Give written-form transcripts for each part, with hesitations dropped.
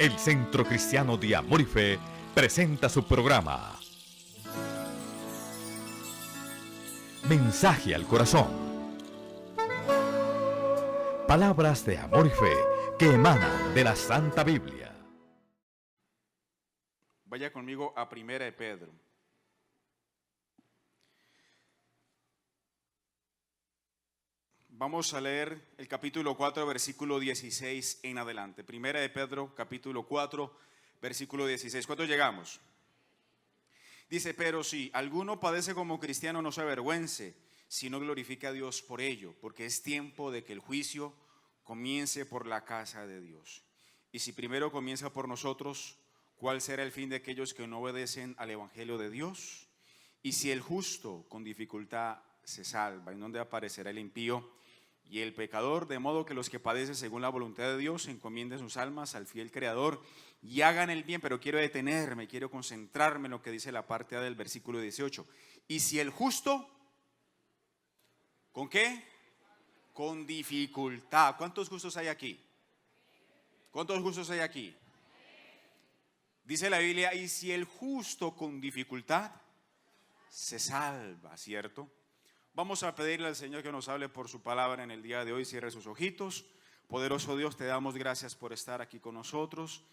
El Centro Cristiano de Amor y Fe presenta su programa Mensaje al Corazón. Palabras de amor y fe que emanan de la Santa Biblia. Vaya conmigo a Primera de Pedro. Vamos a leer el capítulo 4, versículo 16 en adelante. Primera de Pedro, capítulo 4, versículo 16. ¿Cuántos llegamos? Dice: pero si alguno padece como cristiano, no se avergüence, sino glorifique a Dios por ello, porque es tiempo de que el juicio comience por la casa de Dios. Y si primero comienza por nosotros, ¿cuál será el fin de aquellos que no obedecen al evangelio de Dios? Y si el justo con dificultad se salva, ¿en dónde aparecerá el impío y el pecador? De modo que los que padecen según la voluntad de Dios encomienden sus almas al fiel Creador y hagan el bien. Pero quiero detenerme, quiero concentrarme en lo que dice la parte A del versículo 18. Y si el justo, ¿con qué? Con dificultad. ¿Cuántos justos hay aquí? ¿Cuántos justos hay aquí? Dice la Biblia: y si el justo con dificultad se salva, ¿cierto? Vamos a pedirle al Señor que nos hable por su palabra en el día de hoy. Cierre sus ojitos. Poderoso Dios, te damos gracias por estar aquí con nosotros,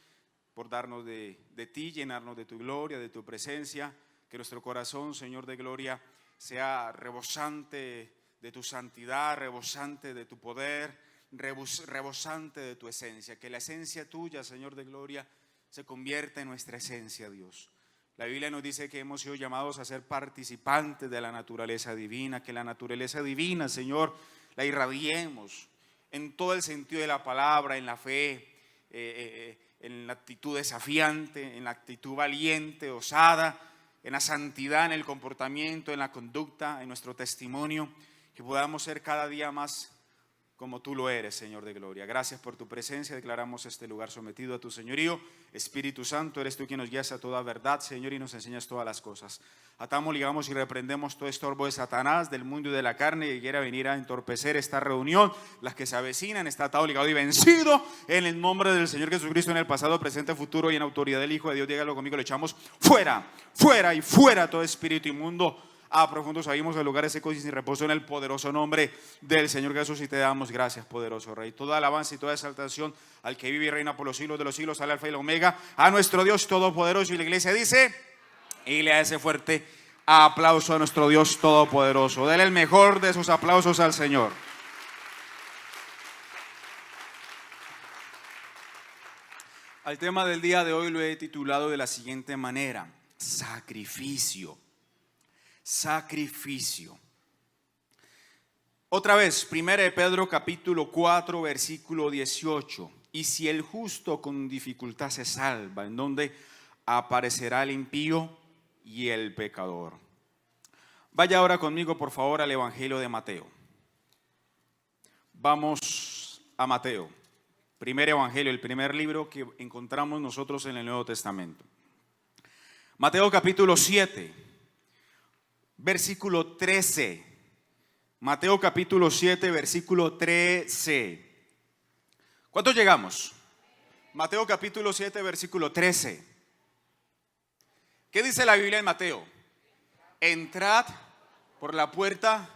por darnos de ti, llenarnos de tu gloria, de tu presencia. Que nuestro corazón, Señor de gloria, sea rebosante de tu santidad, rebosante de tu poder, rebosante de tu esencia. Que la esencia tuya, Señor de gloria, se convierta en nuestra esencia, Dios. La Biblia nos dice que hemos sido llamados a ser participantes de la naturaleza divina, que la naturaleza divina, Señor, la irradiemos en todo el sentido de la palabra, en la fe, en la actitud desafiante, en la actitud valiente, osada, en la santidad, en el comportamiento, en la conducta, en nuestro testimonio, que podamos ser cada día más como tú lo eres, Señor de gloria. Gracias por tu presencia. Declaramos este lugar sometido a tu señorío. Espíritu Santo, eres tú quien nos guías a toda verdad, Señor, y nos enseñas todas las cosas. Atamos, ligamos y reprendemos todo estorbo de Satanás, del mundo y de la carne, que quiera venir a entorpecer esta reunión. Las que se avecinan, está atado, ligado y vencido en el nombre del Señor Jesucristo, en el pasado, presente, futuro y en autoridad del Hijo de Dios. Dígalo conmigo, le echamos fuera, fuera y fuera todo espíritu inmundo. A profundos abismos, de lugares secos y sin reposo, en el poderoso nombre del Señor Jesús. Y te damos gracias, poderoso Rey. Toda alabanza y toda exaltación al que vive y reina por los siglos de los siglos, al Alfa y la Omega, a nuestro Dios todopoderoso. Y la iglesia dice, y le hace fuerte aplauso a nuestro Dios todopoderoso. Dele el mejor de sus aplausos al Señor. Al tema del día de hoy lo he titulado de la siguiente manera: sacrificio. Sacrificio. Otra vez, Primera de Pedro capítulo 4, versículo 18. Y si el justo con dificultad se salva, ¿en dónde aparecerá el impío y el pecador? Vaya ahora conmigo, por favor, al Evangelio de Mateo. Vamos a Mateo, primer evangelio, el primer libro que encontramos nosotros en el Nuevo Testamento. Mateo capítulo 7. Versículo 13. Mateo capítulo 7, versículo 13. ¿Cuántos llegamos? Mateo capítulo 7, versículo 13. ¿Qué dice la Biblia en Mateo? Entrad por la puerta.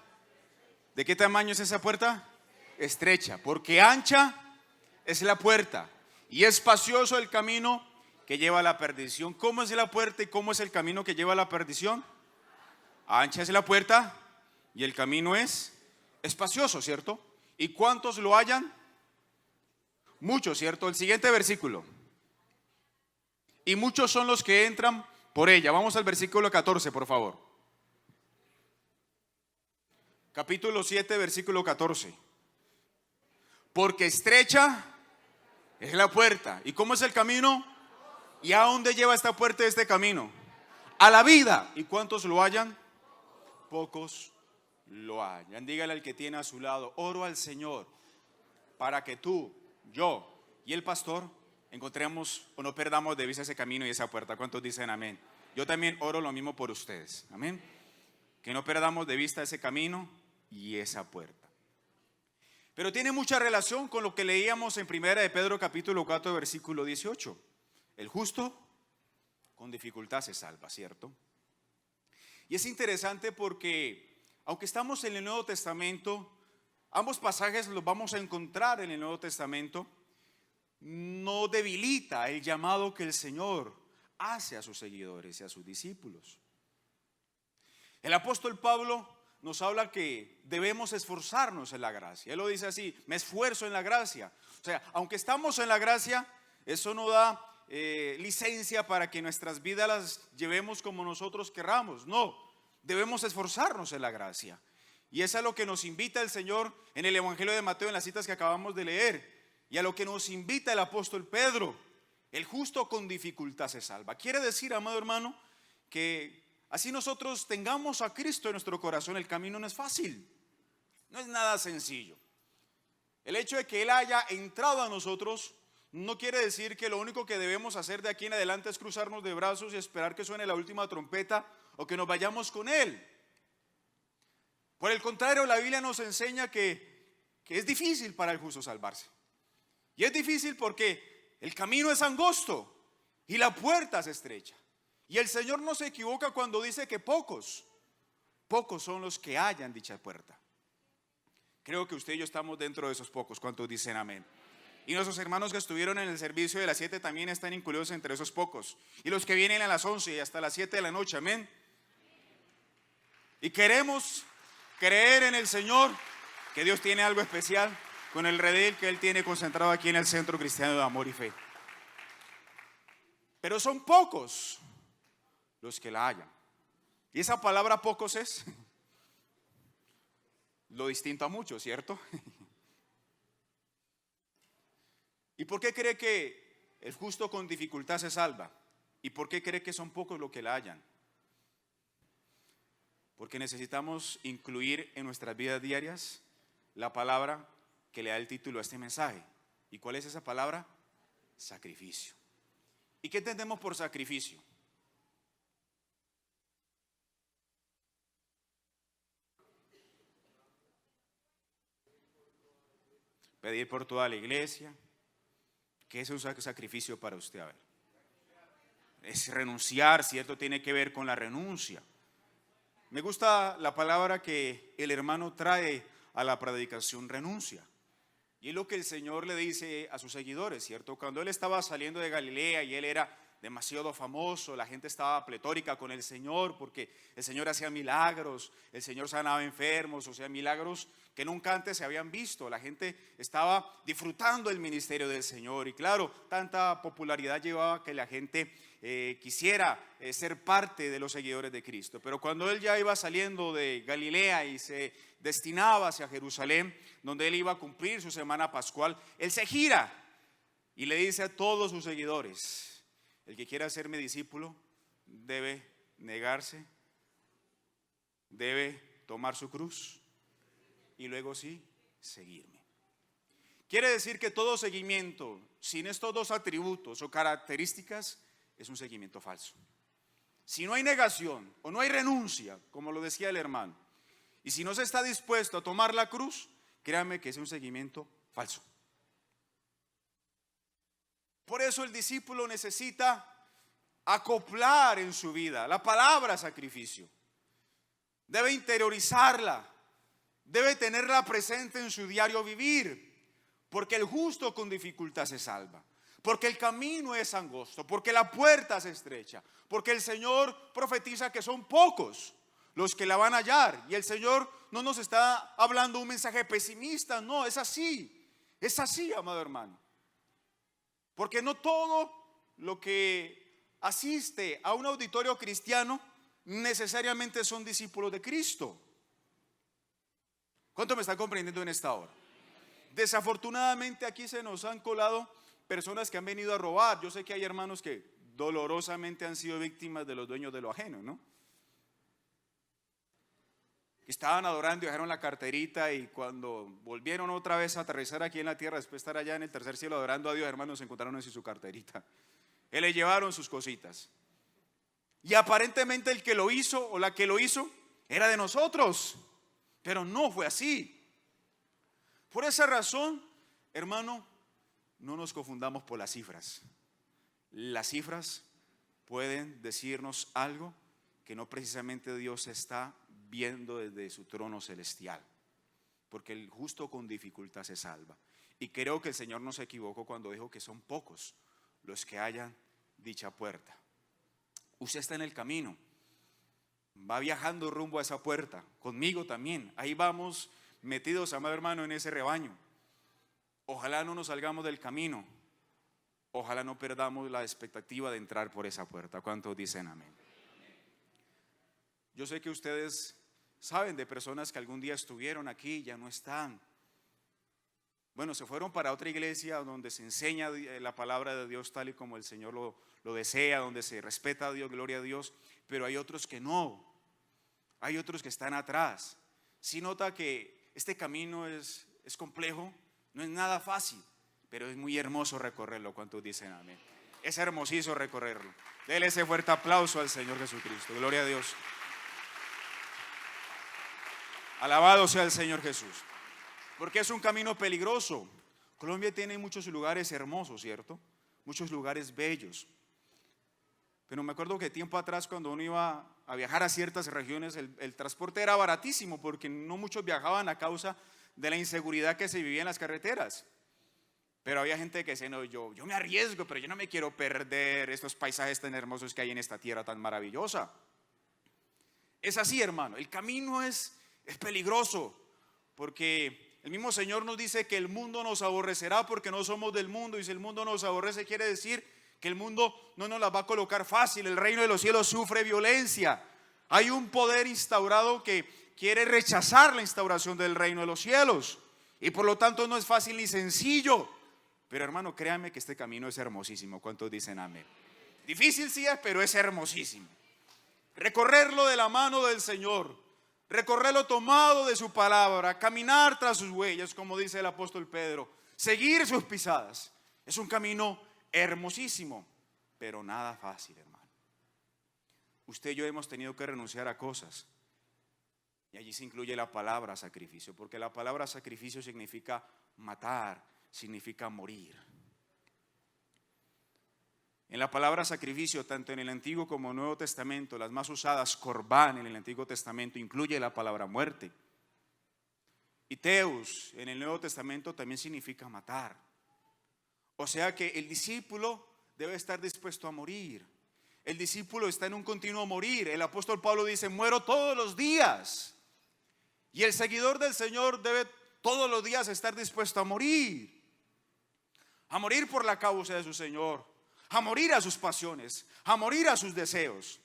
¿De qué tamaño es esa puerta? Estrecha, porque ancha es la puerta y espacioso el camino que lleva a la perdición. ¿Cómo es la puerta y cómo es el camino que lleva a la perdición? Ancha es la puerta y el camino es espacioso, ¿cierto? ¿Y cuántos lo hallan? Muchos, ¿cierto? El siguiente versículo. Y muchos son los que entran por ella. Vamos al versículo 14, por favor. Capítulo 7, versículo 14. Porque estrecha es la puerta. ¿Y cómo es el camino? ¿Y a dónde lleva esta puerta, este camino? A la vida. ¿Y cuántos lo hallan? Pocos lo hallan. Dígale al que tiene a su lado: oro al Señor para que tú, yo y el pastor encontremos o no perdamos de vista ese camino y esa puerta. ¿Cuántos dicen amén? Yo también oro lo mismo por ustedes. Amén. Que no perdamos de vista ese camino y esa puerta. Pero tiene mucha relación con lo que leíamos en 1 de Pedro capítulo 4 versículo 18. El justo con dificultad se salva, ¿cierto? Y es interesante porque aunque estamos en el Nuevo Testamento, ambos pasajes los vamos a encontrar en el Nuevo Testamento, no debilita el llamado que el Señor hace a sus seguidores y a sus discípulos. El apóstol Pablo nos habla que debemos esforzarnos en la gracia. Él lo dice así: me esfuerzo en la gracia. O sea, aunque estamos en la gracia, eso no da licencia para que nuestras vidas las llevemos como nosotros querramos. No, debemos esforzarnos en la gracia. Y eso es a lo que nos invita el Señor en el Evangelio de Mateo, en las citas que acabamos de leer, y a lo que nos invita el apóstol Pedro: el justo con dificultad se salva. Quiere decir, amado hermano, que así nosotros tengamos a Cristo en nuestro corazón, el camino no es fácil, no es nada sencillo. El hecho de que Él haya entrado a nosotros no quiere decir que lo único que debemos hacer de aquí en adelante es cruzarnos de brazos y esperar que suene la última trompeta o que nos vayamos con Él. Por el contrario, la Biblia nos enseña que es difícil para el justo salvarse. Y es difícil porque el camino es angosto y la puerta es estrecha. Y el Señor no se equivoca cuando dice que pocos son los que hallan dicha puerta. Creo que usted y yo estamos dentro de esos pocos. ¿Cuántos dicen amén? Y nuestros hermanos que estuvieron en el servicio de las 7 también están incluidos entre esos pocos. Y los que vienen a las 11 y hasta las 7 de la noche, amén. Y queremos creer en el Señor, que Dios tiene algo especial con el redil que Él tiene concentrado aquí en el Centro Cristiano de Amor y Fe. Pero son pocos los que la hallan. Y esa palabra pocos es lo distinto a muchos, ¿cierto? ¿Y por qué cree que el justo con dificultad se salva? ¿Y por qué cree que son pocos los que la hallan? Porque necesitamos incluir en nuestras vidas diarias la palabra que le da el título a este mensaje. ¿Y cuál es esa palabra? Sacrificio. ¿Y qué entendemos por sacrificio? Pedir por toda la iglesia. ¿Qué es un sacrificio para usted? A ver. Es renunciar, ¿cierto? Tiene que ver con la renuncia. Me gusta la palabra que el hermano trae a la predicación: renuncia. Y es lo que el Señor le dice a sus seguidores, ¿cierto? Cuando Él estaba saliendo de Galilea y Él era demasiado famoso, la gente estaba pletórica con el Señor porque el Señor hacía milagros, el Señor sanaba enfermos, o sea, milagros que nunca antes se habían visto. La gente estaba disfrutando el ministerio del Señor y claro, tanta popularidad llevaba que la gente quisiera ser parte de los seguidores de Cristo. Pero cuando Él ya iba saliendo de Galilea y se destinaba hacia Jerusalén, donde Él iba a cumplir su semana pascual, Él se gira y le dice a todos sus seguidores: el que quiera ser mi discípulo debe negarse, debe tomar su cruz y luego sí, seguirme. Quiere decir que todo seguimiento sin estos dos atributos o características es un seguimiento falso. Si no hay negación o no hay renuncia, como lo decía el hermano, y si no se está dispuesto a tomar la cruz, créame que es un seguimiento falso. Por eso el discípulo necesita acoplar en su vida la palabra sacrificio. Debe interiorizarla, debe tenerla presente en su diario vivir, porque el justo con dificultad se salva, porque el camino es angosto, porque la puerta es estrecha, porque el Señor profetiza que son pocos los que la van a hallar. Y el Señor no nos está hablando un mensaje pesimista, no, es así, amado hermano. Porque no todo lo que asiste a un auditorio cristiano necesariamente son discípulos de Cristo. ¿Cuánto me está comprendiendo en esta hora? Desafortunadamente aquí se nos han colado personas que han venido a robar. Yo sé que hay hermanos que dolorosamente han sido víctimas de los dueños de lo ajeno, ¿no? Estaban adorando y dejaron la carterita, y cuando volvieron otra vez a aterrizar aquí en la tierra, después de estar allá en el tercer cielo adorando a Dios, hermanos, encontraron así su carterita. Él le llevaron sus cositas. Y aparentemente el que lo hizo o la que lo hizo era de nosotros, pero no fue así. Por esa razón, hermano, no nos confundamos por las cifras. Las cifras pueden decirnos algo que no precisamente Dios está viendo desde su trono celestial, porque el justo con dificultad se salva. Y creo que el Señor no se equivocó cuando dijo que son pocos los que hallan dicha puerta. Usted está en el camino, va viajando rumbo a esa puerta, conmigo también. Ahí vamos metidos, amado hermano, en ese rebaño. Ojalá no nos salgamos del camino, ojalá no perdamos la expectativa de entrar por esa puerta. ¿Cuántos dicen amén? Yo sé que ustedes saben de personas que algún día estuvieron aquí y ya no están. Bueno, se fueron para otra iglesia donde se enseña la palabra de Dios tal y como el Señor lo desea, donde se respeta a Dios, gloria a Dios, pero hay otros que no, hay otros que están atrás. Sí nota que este camino es complejo, no es nada fácil, pero es muy hermoso recorrerlo. ¿Cuántos dicen amén? Es hermosísimo recorrerlo. Dele ese fuerte aplauso al Señor Jesucristo, gloria a Dios. Alabado sea el Señor Jesús. Porque es un camino peligroso. Colombia tiene muchos lugares hermosos, ¿cierto? Muchos lugares bellos. Pero me acuerdo que tiempo atrás, cuando uno iba a viajar a ciertas regiones, el transporte era baratísimo, porque no muchos viajaban a causa de la inseguridad que se vivía en las carreteras. Pero había gente que decía, no, yo me arriesgo, pero yo no me quiero perder estos paisajes tan hermosos que hay en esta tierra tan maravillosa. Es así, hermano, el camino es peligroso, porque el mismo Señor nos dice que el mundo nos aborrecerá porque no somos del mundo, y si el mundo nos aborrece quiere decir que el mundo no nos la va a colocar fácil. El reino de los cielos sufre violencia. Hay un poder instaurado que quiere rechazar la instauración del reino de los cielos, y por lo tanto no es fácil ni sencillo. Pero hermano, créanme que este camino es hermosísimo. ¿Cuántos dicen amén? Difícil sí es, pero es hermosísimo. Recorrerlo de la mano del Señor, recorrerlo tomado de su palabra, caminar tras sus huellas, como dice el apóstol Pedro, seguir sus pisadas. Es un camino hermosísimo, pero nada fácil, hermano. Usted y yo hemos tenido que renunciar a cosas, y allí se incluye la palabra sacrificio, porque la palabra sacrificio significa matar, significa morir. En la palabra sacrificio, tanto en el Antiguo como el Nuevo Testamento, las más usadas, corbán en el Antiguo Testamento, incluye la palabra muerte. Y teus en el Nuevo Testamento también significa matar. O sea que el discípulo debe estar dispuesto a morir. El discípulo está en un continuo morir. El apóstol Pablo dice, muero todos los días. Y el seguidor del Señor debe todos los días estar dispuesto a morir por la causa de su Señor, a morir a sus pasiones, a morir a sus deseos.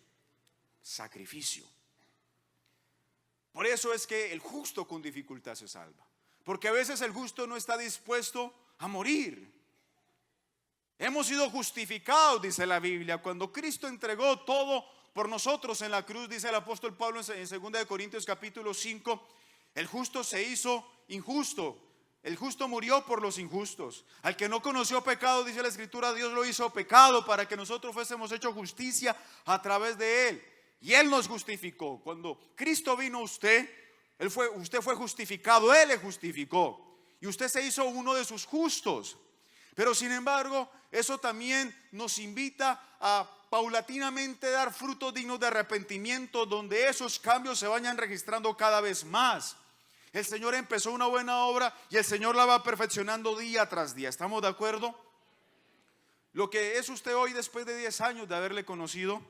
Sacrificio. Por eso es que el justo con dificultad se salva, porque a veces el justo no está dispuesto a morir. Hemos sido justificados, dice la Biblia, cuando Cristo entregó todo por nosotros en la cruz. Dice el apóstol Pablo en 2 Corintios capítulo 5, el justo se hizo injusto. El justo murió por los injustos. Al que no conoció pecado, dice la Escritura, Dios lo hizo pecado para que nosotros fuésemos hecho justicia a través de él. Y él nos justificó. Cuando Cristo vino a usted, usted fue justificado, él le justificó. Y usted se hizo uno de sus justos. Pero sin embargo, eso también nos invita a paulatinamente dar frutos dignos de arrepentimiento, donde esos cambios se vayan registrando cada vez más. El Señor empezó una buena obra y el Señor la va perfeccionando día tras día. ¿Estamos de acuerdo? Lo que es usted hoy, después de 10 años de haberle conocido,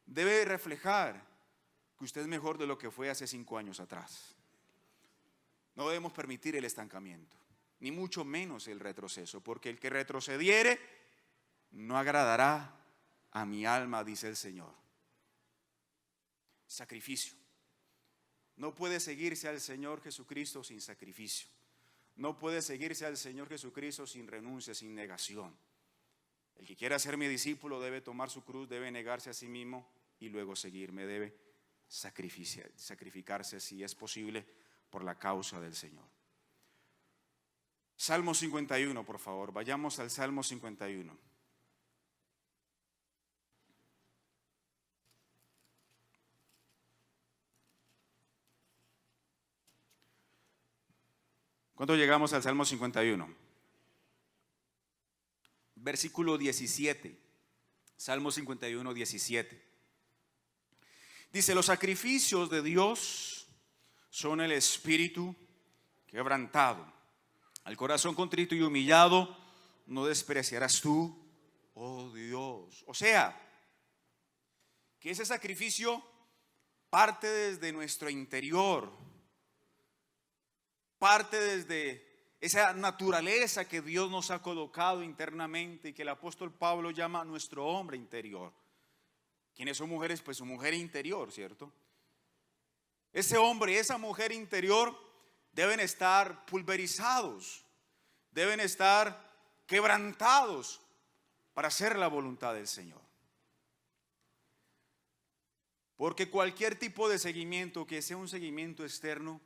debe reflejar que usted es mejor de lo que fue hace 5 años atrás. No debemos permitir el estancamiento, ni mucho menos el retroceso, porque el que retrocediere no agradará a mi alma, dice el Señor. Sacrificio. No puede seguirse al Señor Jesucristo sin sacrificio. No puede seguirse al Señor Jesucristo sin renuncia, sin negación. El que quiera ser mi discípulo debe tomar su cruz, debe negarse a sí mismo y luego seguirme. Debe sacrificarse, si es posible, por la causa del Señor. Salmo 51, por favor. Vayamos al Salmo 51. ¿Cuándo llegamos al Salmo 51? Versículo 17. Salmo 51, 17. Dice: los sacrificios de Dios son el espíritu quebrantado. Al corazón contrito y humillado no despreciarás tú, oh Dios. O sea, que ese sacrificio parte desde nuestro interior, parte desde esa naturaleza que Dios nos ha colocado internamente y que el apóstol Pablo llama nuestro hombre interior. ¿Quiénes son mujeres? Pues su mujer interior, ¿cierto? Ese hombre y esa mujer interior deben estar pulverizados, deben estar quebrantados para hacer la voluntad del Señor. Porque cualquier tipo de seguimiento que sea un seguimiento externo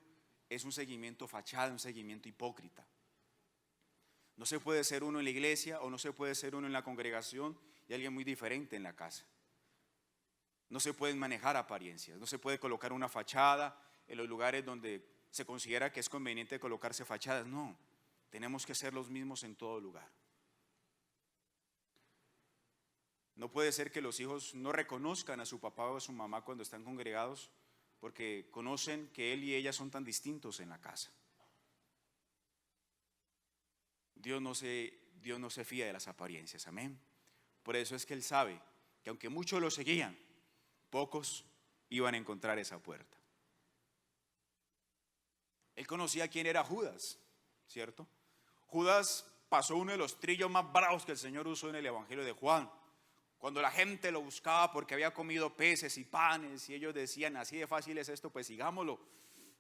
es un seguimiento fachada, un seguimiento hipócrita. No se puede ser uno en la iglesia o no se puede ser uno en la congregación y alguien muy diferente en la casa. No se pueden manejar apariencias, no se puede colocar una fachada en los lugares donde se considera que es conveniente colocarse fachadas. No, tenemos que ser los mismos en todo lugar. No puede ser que los hijos no reconozcan a su papá o a su mamá cuando están congregados porque conocen que él y ella son tan distintos en la casa. Dios no se fía de las apariencias, amén. Por eso es que él sabe que aunque muchos lo seguían, pocos iban a encontrar esa puerta. Él conocía quién era Judas, ¿cierto? Judas pasó uno de los trillos más bravos que el Señor usó en el Evangelio de Juan. Cuando la gente lo buscaba porque había comido peces y panes y ellos decían: así de fácil es esto, pues sigámoslo.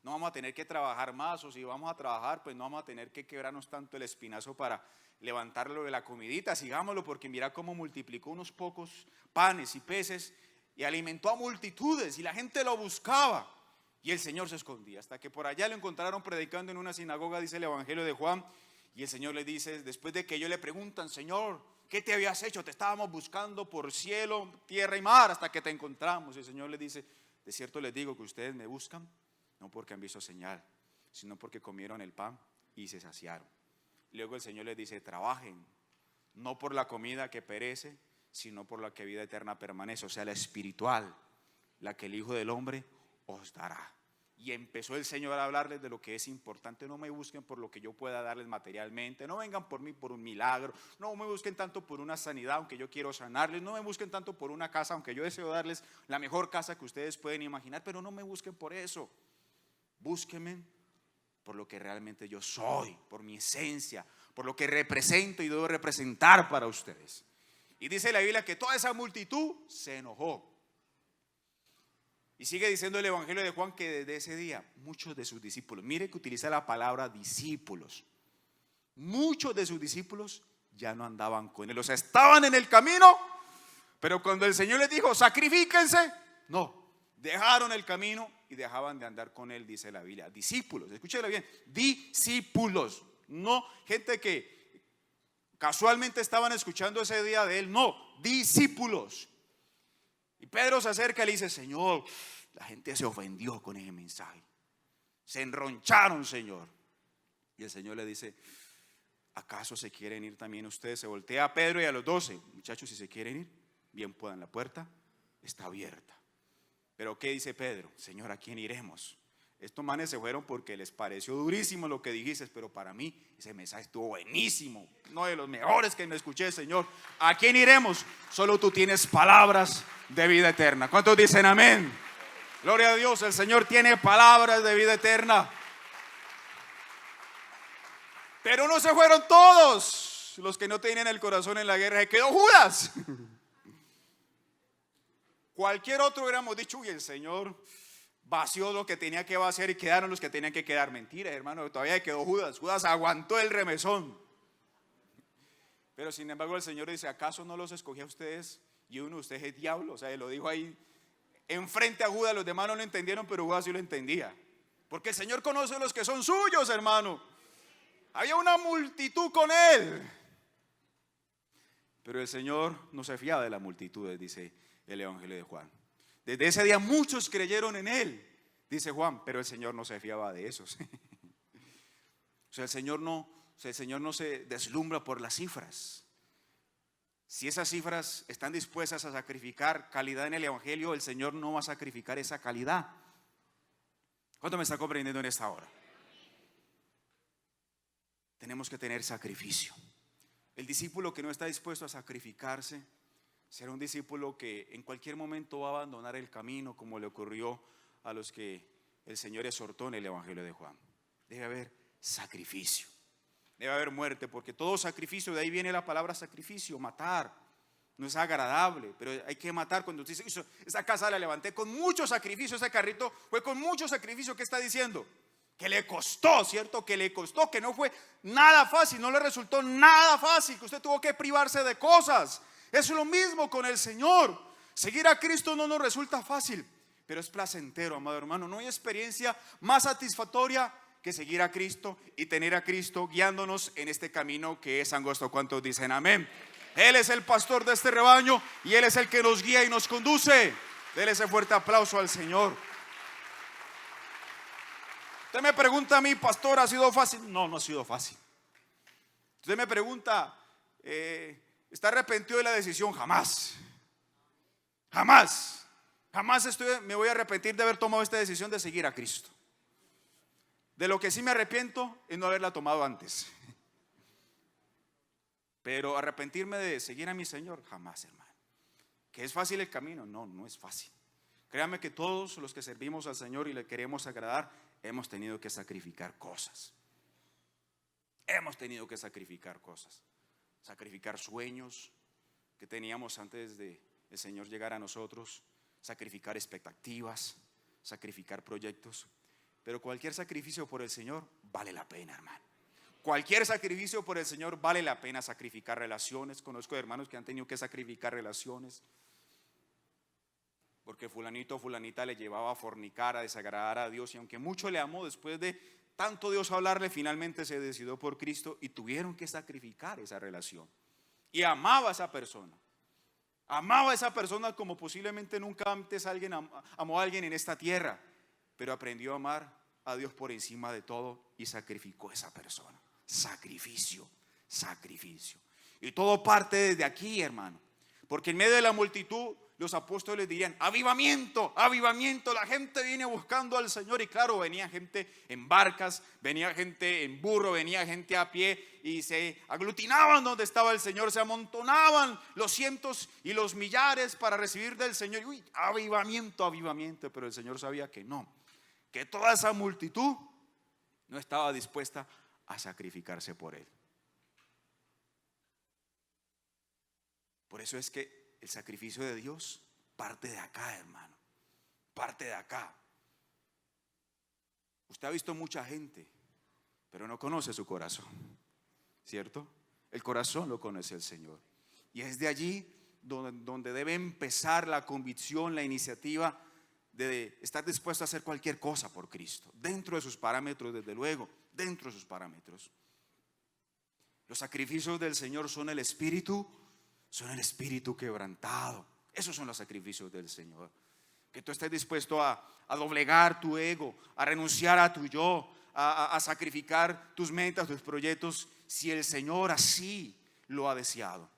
No vamos a tener que trabajar más, o si vamos a trabajar, pues no vamos a tener que quebrarnos tanto el espinazo para levantarlo de la comidita. Sigámoslo, porque mira cómo multiplicó unos pocos panes y peces y alimentó a multitudes y la gente lo buscaba y el Señor se escondía hasta que por allá lo encontraron predicando en una sinagoga, dice el Evangelio de Juan, y el Señor le dice, después de que ellos le preguntan: Señor, ¿qué te habías hecho? Te estábamos buscando por cielo, tierra y mar hasta que te encontramos. Y el Señor le dice: de cierto les digo que ustedes me buscan no porque han visto señal, sino porque comieron el pan y se saciaron. Luego el Señor les dice: trabajen, no por la comida que perece, sino por la que vida eterna permanece, o sea, la espiritual, la que el Hijo del Hombre os dará. Y empezó el Señor a hablarles de lo que es importante. No me busquen por lo que yo pueda darles materialmente, no vengan por mí por un milagro, no me busquen tanto por una sanidad, aunque yo quiero sanarles, no me busquen tanto por una casa, aunque yo deseo darles la mejor casa que ustedes pueden imaginar, pero no me busquen por eso. Búsquenme por lo que realmente yo soy, por mi esencia, por lo que represento y debo representar para ustedes. Y dice la Biblia que toda esa multitud se enojó. Y sigue diciendo el Evangelio de Juan que desde ese día muchos de sus discípulos, mire que utiliza la palabra discípulos, muchos de sus discípulos ya no andaban con él, o sea, estaban en el camino, pero cuando el Señor les dijo: sacrifíquense, no, dejaron el camino y dejaban de andar con él, dice la Biblia. Discípulos, escúchelo bien, discípulos, no gente que casualmente estaban escuchando ese día de él, no, discípulos. Y Pedro se acerca y le dice: Señor, la gente se ofendió con ese mensaje, se enroncharon, Señor. Y el Señor le dice: ¿acaso se quieren ir también ustedes? Se voltea a Pedro y a los 12, muchachos, si se quieren ir, bien puedan, la puerta está abierta. Pero ¿qué dice Pedro? Señor, ¿a quién iremos? Estos manes se fueron porque les pareció durísimo lo que dijiste, pero para mí ese mensaje estuvo buenísimo, uno de los mejores que me escuché, Señor. ¿A quién iremos? Solo tú tienes palabras de vida eterna. ¿Cuántos dicen amén? Gloria a Dios, el Señor tiene palabras de vida eterna. Pero no se fueron todos los que no tenían el corazón en la guerra, se quedó Judas. Cualquier otro hubiéramos dicho: uy, el Señor vació lo que tenía que vaciar y quedaron los que tenían que quedar. Mentira, hermano, todavía quedó Judas. Judas aguantó el remesón. Pero sin embargo el Señor dice: ¿acaso no los escogí a ustedes y uno de ustedes es diablo? O sea, lo dijo ahí enfrente a Judas. Los demás no lo entendieron, pero Judas sí lo entendía, porque el Señor conoce los que son suyos, hermano. Había una multitud con él, pero el Señor no se fiaba de las multitudes, dice el Evangelio de Juan. Desde ese día muchos creyeron en él, dice Juan, pero el Señor no se fiaba de esos. O sea, el Señor no se deslumbra por las cifras. Si esas cifras están dispuestas a sacrificar calidad en el Evangelio, el Señor no va a sacrificar esa calidad. ¿Cuánto me está comprendiendo en esta hora? Tenemos que tener sacrificio. El discípulo que no está dispuesto a sacrificarse será un discípulo que en cualquier momento va a abandonar el camino, como le ocurrió a los que el Señor exhortó en el Evangelio de Juan. Debe haber sacrificio, debe haber muerte, porque todo sacrificio, de ahí viene la palabra sacrificio, matar. No es agradable, pero hay que matar. Cuando usted dice, esa casa la levanté con mucho sacrificio, ese carrito fue con mucho sacrificio, ¿qué está diciendo? Que le costó, ¿cierto? Que le costó, que no fue nada fácil, no le resultó nada fácil, que usted tuvo que privarse de cosas. Es lo mismo con el Señor. Seguir a Cristo no nos resulta fácil, pero es placentero, amado hermano. No hay experiencia más satisfactoria que seguir a Cristo y tener a Cristo guiándonos en este camino que es angosto. ¿Cuántos dicen amén? Él es el pastor de este rebaño y Él es el que nos guía y nos conduce. Dele ese fuerte aplauso al Señor. Usted me pregunta a mí, pastor, ¿ha sido fácil? No, no ha sido fácil. Usted me pregunta, ¿está arrepentido de la decisión? Jamás. Jamás. Jamás me voy a arrepentir de haber tomado esta decisión de seguir a Cristo. De lo que sí me arrepiento es no haberla tomado antes. Pero arrepentirme de seguir a mi Señor, jamás, hermano. ¿Que es fácil el camino? No, no es fácil. Créame que todos los que servimos al Señor y le queremos agradar, hemos tenido que sacrificar cosas. Hemos tenido que sacrificar cosas. Sacrificar sueños que teníamos antes de el Señor llegar a nosotros. Sacrificar expectativas. Sacrificar proyectos. Pero cualquier sacrificio por el Señor vale la pena, hermano. Cualquier sacrificio por el Señor vale la pena. Sacrificar relaciones. Conozco hermanos que han tenido que sacrificar relaciones porque fulanito o fulanita le llevaba a fornicar, a desagradar a Dios, y aunque mucho le amó, después de tanto Dios hablarle, finalmente se decidió por Cristo y tuvieron que sacrificar esa relación. Y amaba a esa persona. Amaba a esa persona como posiblemente nunca antes alguien amó a alguien en esta tierra, pero aprendió a amar a Dios por encima de todo y sacrificó a esa persona. Sacrificio, sacrificio. Y todo parte desde aquí, hermano, porque en medio de la multitud los apóstoles dirían, avivamiento, avivamiento, la gente viene buscando al Señor. Y claro, venía gente en barcas, venía gente en burro, venía gente a pie y se aglutinaban donde estaba el Señor, se amontonaban los cientos y los millares para recibir del Señor. Uy, avivamiento, avivamiento, pero el Señor sabía que no, que toda esa multitud no estaba dispuesta a sacrificarse por Él. Por eso es que el sacrificio de Dios parte de acá, hermano. Parte de acá. Usted ha visto mucha gente, pero no conoce su corazón, ¿cierto? El corazón lo conoce el Señor. Y es de allí donde debe empezar la convicción, la iniciativa de estar dispuesto a hacer cualquier cosa por Cristo. Dentro de sus parámetros, desde luego, dentro de sus parámetros. Los sacrificios del Señor son el espíritu quebrantado. Esos son los sacrificios del Señor. Que tú estés dispuesto a doblegar tu ego, a renunciar a tu yo, a sacrificar tus metas, tus proyectos, si el Señor así lo ha deseado.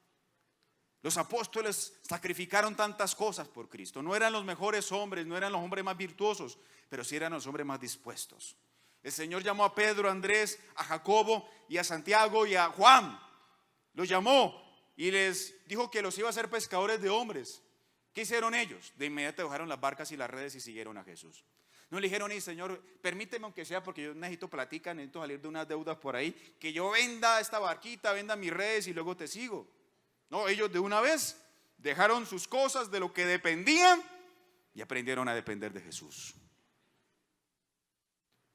Los apóstoles sacrificaron tantas cosas por Cristo. No eran los mejores hombres, no eran los hombres más virtuosos, pero sí eran los hombres más dispuestos. El Señor llamó a Pedro, a Andrés, a Jacobo y a Santiago y a Juan. Los llamó y les dijo que los iba a hacer pescadores de hombres. ¿Qué hicieron ellos? De inmediato dejaron las barcas y las redes y siguieron a Jesús. No le dijeron, Señor, permíteme aunque sea, porque yo necesito plática, necesito salir de unas deudas por ahí, que yo venda esta barquita, venda mis redes y luego te sigo. No, ellos de una vez dejaron sus cosas de lo que dependían y aprendieron a depender de Jesús.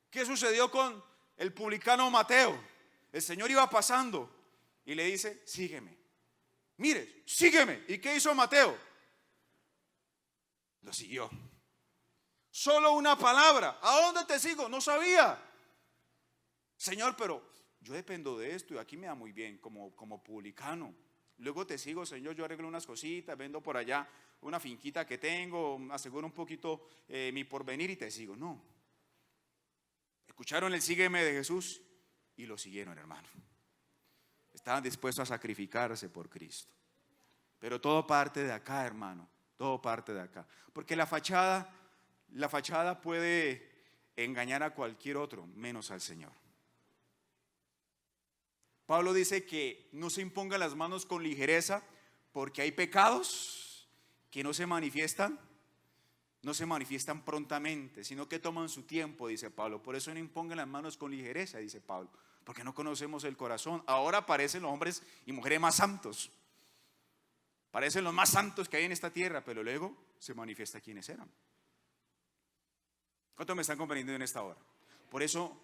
¿Qué sucedió con el publicano Mateo? El Señor iba pasando y le dice, sígueme. Mire, sígueme. ¿Y qué hizo Mateo? Lo siguió. Solo una palabra. ¿A dónde te sigo? No sabía. Señor, pero yo dependo de esto y aquí me da muy bien como publicano. Luego te sigo, Señor, yo arreglo unas cositas, vendo por allá una finquita que tengo, aseguro un poquito mi porvenir y te sigo. No. Escucharon el sígueme de Jesús y lo siguieron, hermano. Estaban dispuestos a sacrificarse por Cristo. Pero todo parte de acá, hermano. Todo parte de acá. Porque la fachada puede engañar a cualquier otro, menos al Señor. Pablo dice que no se impongan las manos con ligereza, porque hay pecados que no se manifiestan prontamente, sino que toman su tiempo, dice Pablo. Por eso no impongan las manos con ligereza, dice Pablo, porque no conocemos el corazón. Ahora parecen los hombres y mujeres más santos, parecen los más santos que hay en esta tierra, pero luego se manifiesta quiénes eran. ¿Cuántos me están comprendiendo en esta hora? Por eso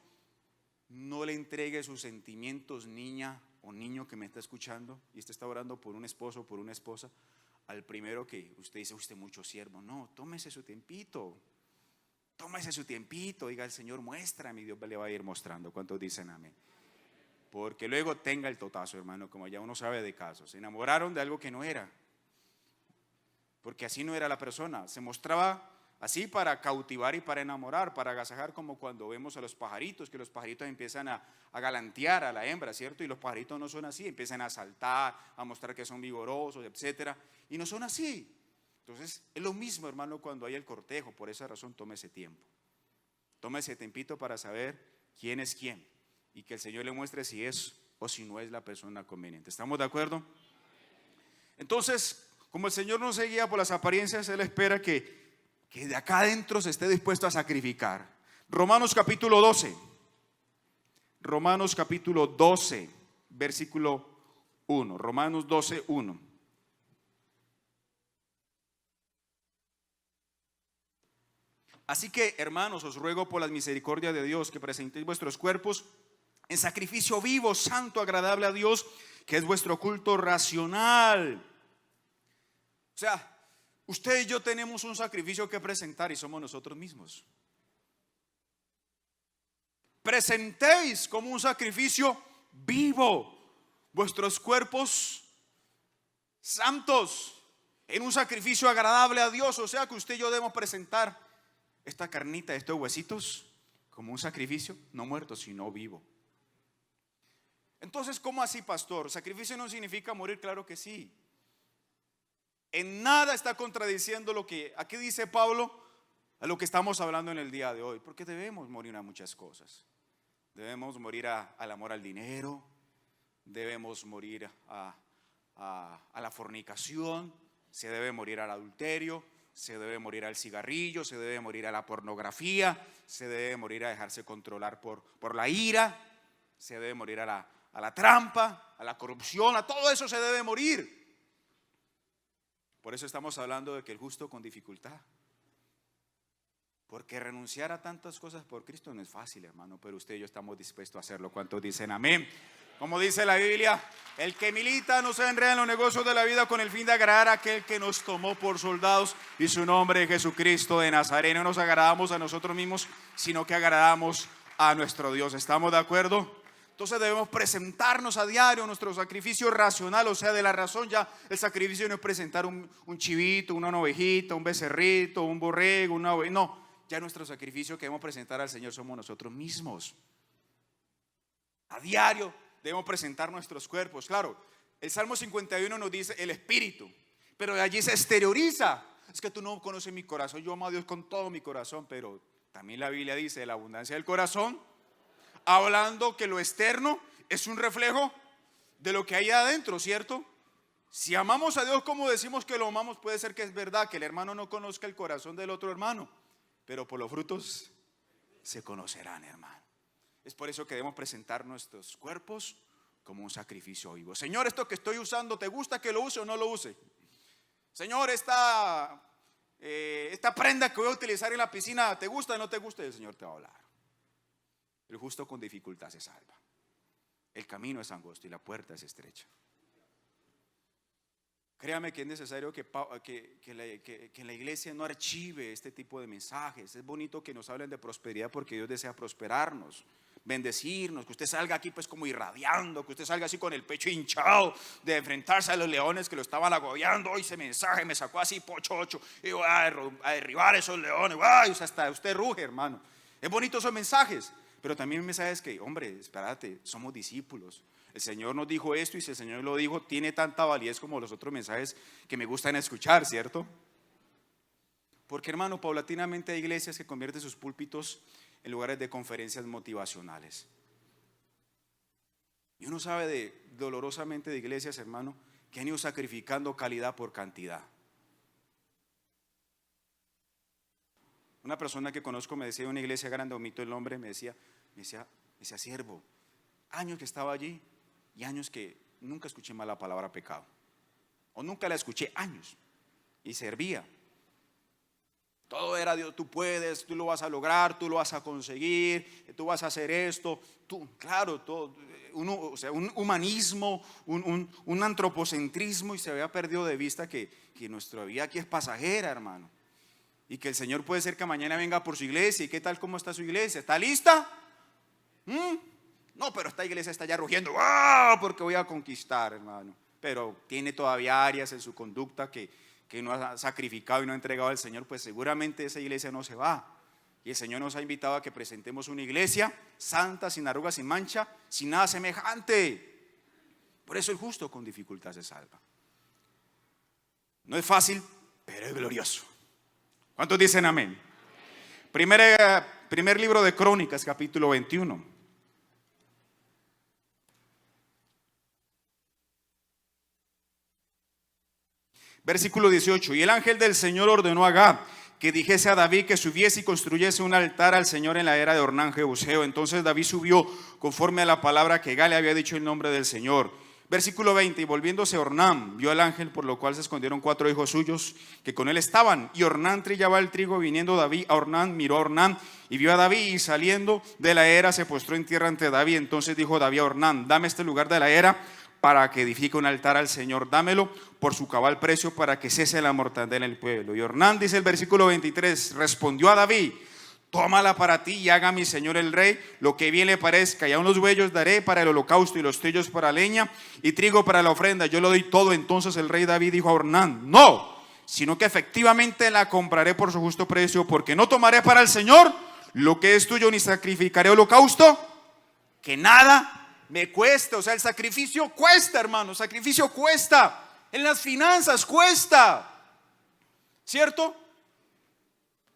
no le entregue sus sentimientos, niña o niño que me está escuchando y usted está orando por un esposo o por una esposa, al primero que usted dice, usted mucho siervo. No, tómese su tiempito. Diga, el Señor, muéstrame, y Dios le va a ir mostrando. ¿Cuántos dicen amén? Porque luego tenga el totazo, hermano, como ya uno sabe de casos. Se enamoraron de algo que no era, porque así no era la persona. Se mostraba así para cautivar y para enamorar, para agasajar, como cuando vemos a los pajaritos, que los pajaritos empiezan a galantear a la hembra, ¿cierto? Y los pajaritos no son así, empiezan a saltar, a mostrar que son vigorosos, etcétera, y no son así. Entonces es lo mismo, hermano, cuando hay el cortejo. Por esa razón tome ese tiempo, tome ese tiempito para saber quién es quién, y que el Señor le muestre si es o si no es la persona conveniente. ¿Estamos de acuerdo? Entonces, como el Señor no se guía por las apariencias, Él espera que de acá adentro se esté dispuesto a sacrificar. Romanos capítulo 12, versículo 1. Romanos 12, 1. Así que, hermanos, os ruego por las misericordias de Dios que presentéis vuestros cuerpos en sacrificio vivo, santo, agradable a Dios, que es vuestro culto racional. O sea, usted y yo tenemos un sacrificio que presentar y somos nosotros mismos. Presentéis como un sacrificio vivo vuestros cuerpos santos en un sacrificio agradable a Dios. O sea que usted y yo debemos presentar esta carnita, estos huesitos, como un sacrificio no muerto, sino vivo. Entonces, ¿cómo así, pastor? ¿Sacrificio no significa morir? Claro que sí. En nada está contradiciendo lo que aquí dice Pablo a lo que estamos hablando en el día de hoy, porque debemos morir a muchas cosas. Debemos morir al amor al dinero, debemos morir a la fornicación, se debe morir al adulterio, se debe morir al cigarrillo, se debe morir a la pornografía, se debe morir a dejarse controlar por la ira, se debe morir a la trampa, a la corrupción, a todo eso se debe morir. Por eso estamos hablando de que el justo con dificultad, porque renunciar a tantas cosas por Cristo no es fácil, hermano, pero usted y yo estamos dispuestos a hacerlo. ¿Cuántos dicen amén? Como dice la Biblia, el que milita no se enreda en los negocios de la vida con el fin de agradar a aquel que nos tomó por soldados, y su nombre es Jesucristo de Nazaret. No nos agradamos a nosotros mismos, sino que agradamos a nuestro Dios. ¿Estamos de acuerdo? Entonces debemos presentarnos a diario nuestro sacrificio racional, o sea, de la razón. Ya el sacrificio no es presentar un chivito, una ovejita, un becerrito, un borrego, no, ya nuestro sacrificio que debemos presentar al Señor somos nosotros mismos. A diario debemos presentar nuestros cuerpos. Claro, el Salmo 51 nos dice el espíritu, pero de allí se exterioriza. Es que tú no conoces mi corazón, yo amo a Dios con todo mi corazón, pero también la Biblia dice de la abundancia del corazón, hablando que lo externo es un reflejo de lo que hay adentro, ¿cierto? Si amamos a Dios como decimos que lo amamos, puede ser que es verdad que el hermano no conozca el corazón del otro hermano, pero por los frutos se conocerán, hermano. Es por eso que debemos presentar nuestros cuerpos como un sacrificio vivo. Señor, esto que estoy usando, ¿te gusta que lo use o no lo use? Señor, esta prenda que voy a utilizar en la piscina, ¿te gusta o no te gusta? Y el Señor te va a hablar. El justo con dificultad se salva. El camino es angosto y la puerta es estrecha. Créame que es necesario que en la iglesia no archive este tipo de mensajes. Es bonito que nos hablen de prosperidad porque Dios desea prosperarnos, bendecirnos, que usted salga aquí pues como irradiando, que usted salga así con el pecho hinchado de enfrentarse a los leones que lo estaban agobiando. Hoy ese mensaje me sacó así pochocho y voy a derribar esos leones. Ay, hasta usted ruge, hermano. Es bonito esos mensajes, Pero también el mensaje es que, hombre, espérate, somos discípulos. El Señor nos dijo esto y si el Señor lo dijo, tiene tanta validez como los otros mensajes que me gustan escuchar, ¿cierto? Porque, hermano, paulatinamente hay iglesias que convierten sus púlpitos en lugares de conferencias motivacionales. Y uno sabe dolorosamente de iglesias, hermano, que han ido sacrificando calidad por cantidad. Una persona que conozco me decía, de una iglesia grande, omito el nombre, me decía, siervo, años que estaba allí y años que nunca escuché mal la palabra pecado. O nunca la escuché, años. Y servía. Todo era Dios, tú puedes, tú lo vas a lograr, tú lo vas a conseguir, tú vas a hacer esto. Claro, todo, un humanismo, un antropocentrismo, y se había perdido de vista que nuestra vida aquí es pasajera, hermano. Y que el Señor puede ser que mañana venga por su iglesia. ¿Y qué tal? ¿Cómo está su iglesia? ¿Está lista? No, pero esta iglesia está ya rugiendo. ¡Ah! Porque voy a conquistar, hermano. Pero tiene todavía áreas en su conducta que no ha sacrificado y no ha entregado al Señor. Pues seguramente esa iglesia no se va. Y el Señor nos ha invitado a que presentemos una iglesia santa, sin arrugas, sin mancha, sin nada semejante. Por eso el justo con dificultad se salva. No es fácil, pero es glorioso. ¿Cuántos dicen amén? Primer libro de Crónicas, capítulo 21. Versículo 18. Y el ángel del Señor ordenó a Gad que dijese a David que subiese y construyese un altar al Señor en la era de Ornán Jebuseo. Entonces David subió conforme a la palabra que Gad le había dicho en nombre del Señor. Versículo 20, y volviéndose Ornán, vio al ángel, por lo cual se escondieron 4 hijos suyos que con él estaban. Y Ornán trillaba el trigo, viniendo David a Ornán, miró a Ornán y vio a David, y saliendo de la era se postró en tierra ante David. Entonces dijo David a Ornán, dame este lugar de la era para que edifique un altar al Señor, dámelo por su cabal precio para que cese la mortandad en el pueblo. Y Ornán, dice el versículo 23, respondió a David, tómala para ti y haga mi señor el rey lo que bien le parezca, y aun los bueyos daré para el holocausto y los trillos para leña y trigo para la ofrenda, yo lo doy todo. Entonces el rey David dijo a Ornán, no, sino que efectivamente la compraré por su justo precio, porque no tomaré para el Señor lo que es tuyo, ni sacrificaré holocausto que nada me cueste. O sea, el sacrificio cuesta, hermano, el sacrificio cuesta, en las finanzas cuesta, ¿cierto?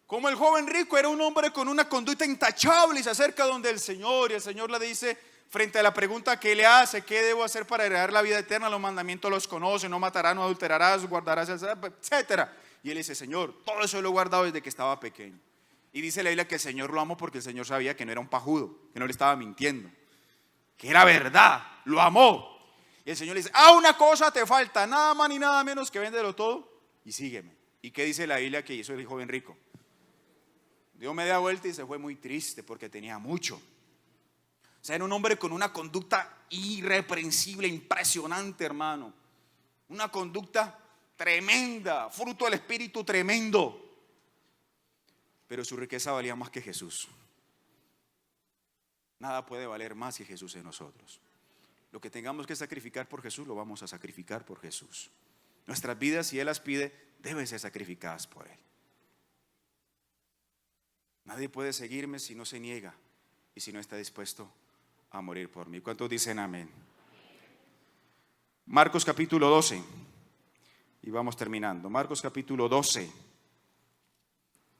Como el joven rico era un hombre con una conducta intachable y se acerca donde el Señor, y el Señor le dice, frente a la pregunta que le hace, ¿qué debo hacer para heredar la vida eterna? Los mandamientos los conoce, no matarás, no adulterarás, guardarás el sábado, etcétera. Y él dice, Señor, todo eso lo he guardado desde que estaba pequeño. Y dice la Biblia que el Señor lo amó porque el Señor sabía que no era un pajudo, que no le estaba mintiendo, que era verdad, lo amó. Y el Señor le dice, una cosa te falta, nada más ni nada menos que véndelo todo y sígueme. ¿Y qué dice la Biblia que hizo el joven rico? Dio media vuelta y se fue muy triste porque tenía mucho. O sea, era un hombre con una conducta irreprensible, impresionante, hermano. Una conducta tremenda, fruto del Espíritu tremendo. Pero su riqueza valía más que Jesús. Nada puede valer más que Jesús en nosotros. Lo que tengamos que sacrificar por Jesús, lo vamos a sacrificar por Jesús. Nuestras vidas, si Él las pide, deben ser sacrificadas por Él. Nadie puede seguirme si no se niega y si no está dispuesto a morir por mí. ¿Cuántos dicen amén? Marcos capítulo 12. Y vamos terminando. Marcos capítulo 12.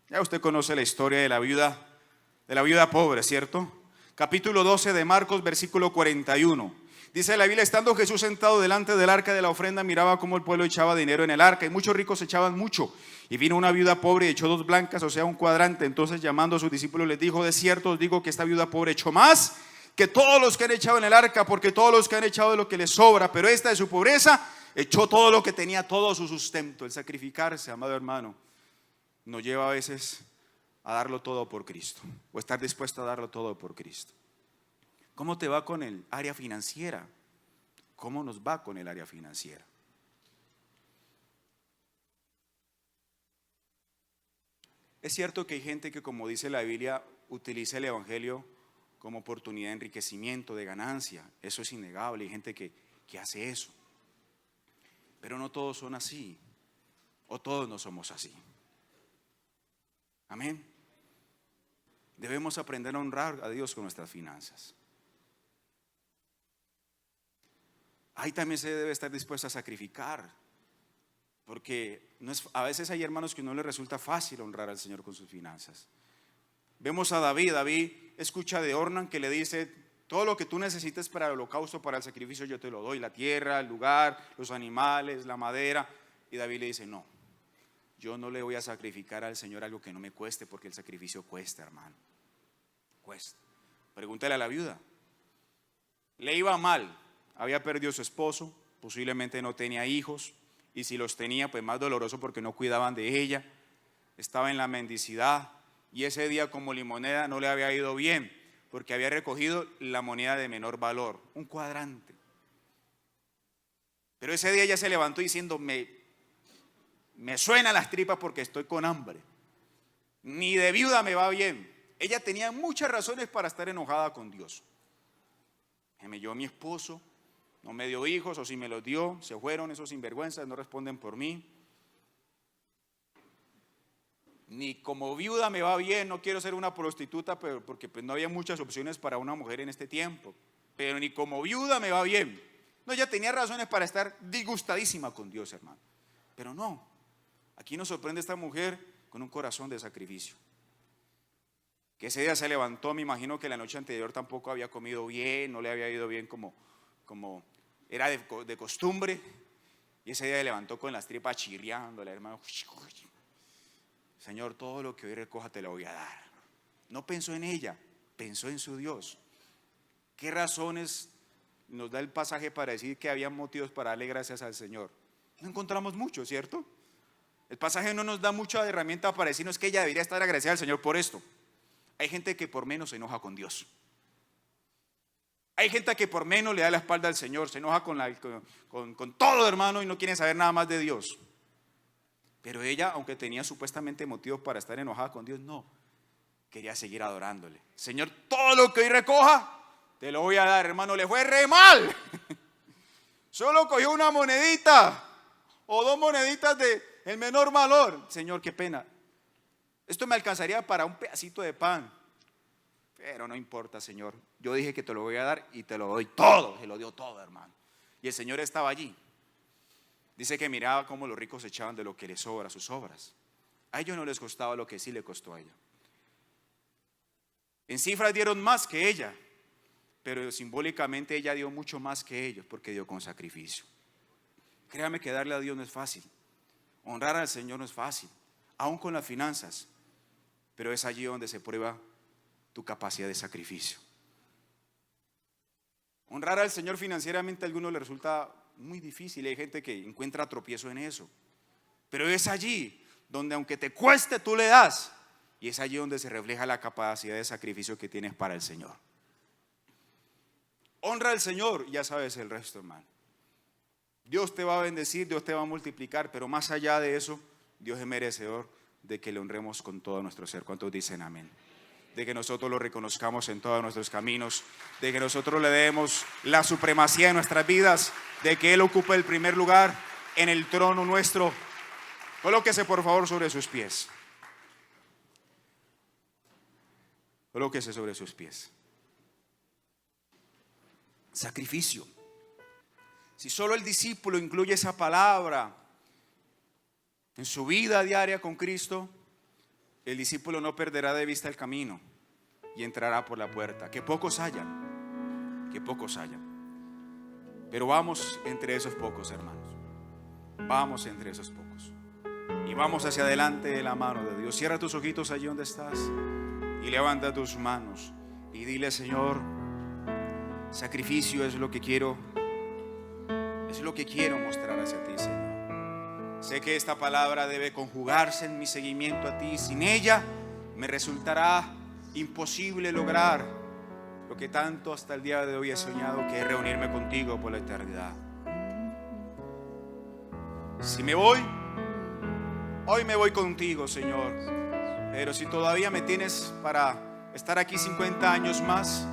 Ya usted conoce la historia de la viuda pobre, ¿cierto? Capítulo 12 de Marcos, versículo 41. Dice la Biblia, estando Jesús sentado delante del arca de la ofrenda, miraba cómo el pueblo echaba dinero en el arca, y muchos ricos echaban mucho. Y vino una viuda pobre y echó 2 blancas, o sea, un cuadrante. Entonces, llamando a sus discípulos, les dijo, de cierto os digo que esta viuda pobre echó más que todos los que han echado en el arca, porque todos los que han echado de lo que les sobra, pero esta de su pobreza echó todo lo que tenía, todo su sustento. El sacrificarse, amado hermano, nos lleva a veces a darlo todo por Cristo, o estar dispuesto a darlo todo por Cristo. ¿Cómo te va con el área financiera? ¿Cómo nos va con el área financiera? Es cierto que hay gente que, como dice la Biblia, utiliza el evangelio como oportunidad de enriquecimiento, de ganancia. Eso es innegable, hay gente que hace eso. Pero no todos son así, o todos no somos así. Amén. Debemos aprender a honrar a Dios con nuestras finanzas. Ahí también se debe estar dispuesto a sacrificar, porque a veces hay hermanos que no les resulta fácil honrar al Señor con sus finanzas. Vemos a David escucha de Ornan que le dice: todo lo que tú necesites para el holocausto, para el sacrificio, yo te lo doy, la tierra, el lugar, los animales, la madera. Y David le dice: no, yo no le voy a sacrificar al Señor algo que no me cueste, porque el sacrificio cuesta, hermano, cuesta. Pregúntale a la viuda. Le iba mal, había perdido a su esposo, posiblemente no tenía hijos, y si los tenía, pues más doloroso porque no cuidaban de ella. Estaba en la mendicidad, y ese día como limonera no le había ido bien, porque había recogido la moneda de menor valor, un cuadrante. Pero ese día ella se levantó diciendo: me suenan las tripas porque estoy con hambre, ni de viuda me va bien. Ella tenía muchas razones para estar enojada con Dios. Me dio mi esposo, no me dio hijos, o si me los dio, se fueron esos sinvergüenzas, no responden por mí. Ni como viuda me va bien, no quiero ser una prostituta, pero porque pues no había muchas opciones para una mujer en este tiempo. Pero ni como viuda me va bien. No, ella tenía razones para estar disgustadísima con Dios, hermano. Pero no, aquí nos sorprende esta mujer con un corazón de sacrificio. Que ese día se levantó, me imagino que la noche anterior tampoco había comido bien, no le había ido bien como era de costumbre. Y ese día se levantó con las tripas chirriándole, hermano. Señor, todo lo que hoy recoja te lo voy a dar. No pensó en ella, pensó en su Dios. ¿Qué razones nos da el pasaje para decir que había motivos para darle gracias al Señor? No encontramos mucho, ¿cierto? El pasaje no nos da mucha herramienta para decirnos que ella debería estar agradecida al Señor por esto. Hay gente que por menos se enoja con Dios. Hay gente que por menos le da la espalda al Señor, se enoja con todo, hermano, y no quiere saber nada más de Dios. Pero ella, aunque tenía supuestamente motivos para estar enojada con Dios, no, quería seguir adorándole. Señor, todo lo que hoy recoja te lo voy a dar, hermano. Le fue re mal. Solo cogió una monedita o dos moneditas de el menor valor. Señor, qué pena, esto me alcanzaría para un pedacito de pan, pero no importa, Señor, yo dije que te lo voy a dar y te lo doy todo. Se lo dio todo, hermano. Y el Señor estaba allí. Dice que miraba cómo los ricos echaban de lo que les sobra sus obras. A ellos no les costaba lo que sí le costó a ella. En cifras dieron más que ella, pero simbólicamente ella dio mucho más que ellos, porque dio con sacrificio. Créame que darle a Dios no es fácil. Honrar al Señor no es fácil, aún con las finanzas. Pero es allí donde se prueba tu capacidad de sacrificio. Honrar al Señor financieramente a algunos les resulta muy difícil. Hay gente que encuentra tropiezo en eso. Pero es allí donde, aunque te cueste, tú le das. Y es allí donde se refleja la capacidad de sacrificio que tienes para el Señor. Honra al Señor y ya sabes el resto, hermano. Dios te va a bendecir, Dios te va a multiplicar, pero más allá de eso, Dios es merecedor de que le honremos con todo nuestro ser. ¿Cuántos dicen amén? De que nosotros lo reconozcamos en todos nuestros caminos, de que nosotros le demos la supremacía en nuestras vidas, de que Él ocupe el primer lugar en el trono nuestro. Colóquese por favor sobre sus pies. Colóquese sobre sus pies. Sacrificio. Si solo el discípulo incluye esa palabra en su vida diaria con Cristo, el discípulo no perderá de vista el camino y entrará por la puerta. Que pocos hayan, que pocos hayan. Pero vamos entre esos pocos, hermanos. Vamos entre esos pocos. Y vamos hacia adelante de la mano de Dios. Cierra tus ojitos allí donde estás y levanta tus manos y dile: Señor, sacrificio es lo que quiero. Es lo que quiero mostrar hacia ti, Señor. Sé que esta palabra debe conjugarse en mi seguimiento a ti. Sin ella me resultará imposible lograr lo que tanto hasta el día de hoy he soñado, que es reunirme contigo por la eternidad. Si me voy, hoy me voy contigo, Señor. Pero si todavía me tienes para estar aquí 50 años más,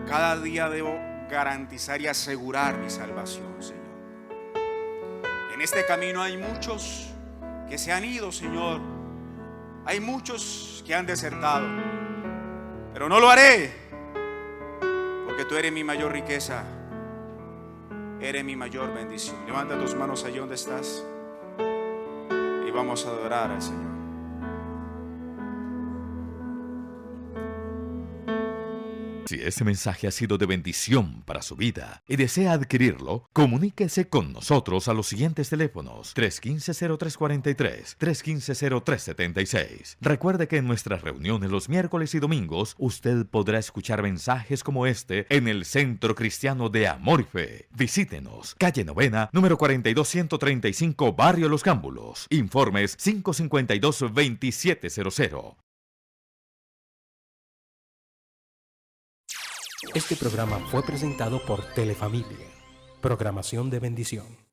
cada día debo garantizar y asegurar mi salvación, Señor. En este camino hay muchos que se han ido, Señor. Hay muchos que han desertado. pero no lo haré, porque tú eres mi mayor riqueza, eres mi mayor bendición. Levanta tus manos allí donde estás y vamos a adorar al Señor. Si este mensaje ha sido de bendición para su vida y desea adquirirlo, comuníquese con nosotros a los siguientes teléfonos: 315-0343, 315-0376. Recuerde que en nuestras reuniones los miércoles y domingos usted podrá escuchar mensajes como este en el Centro Cristiano de Amor y Fe. Visítenos, calle Novena, número 42135, Barrio Los Cámbulos. Informes 552-2700. Este programa fue presentado por Telefamilia, programación de bendición.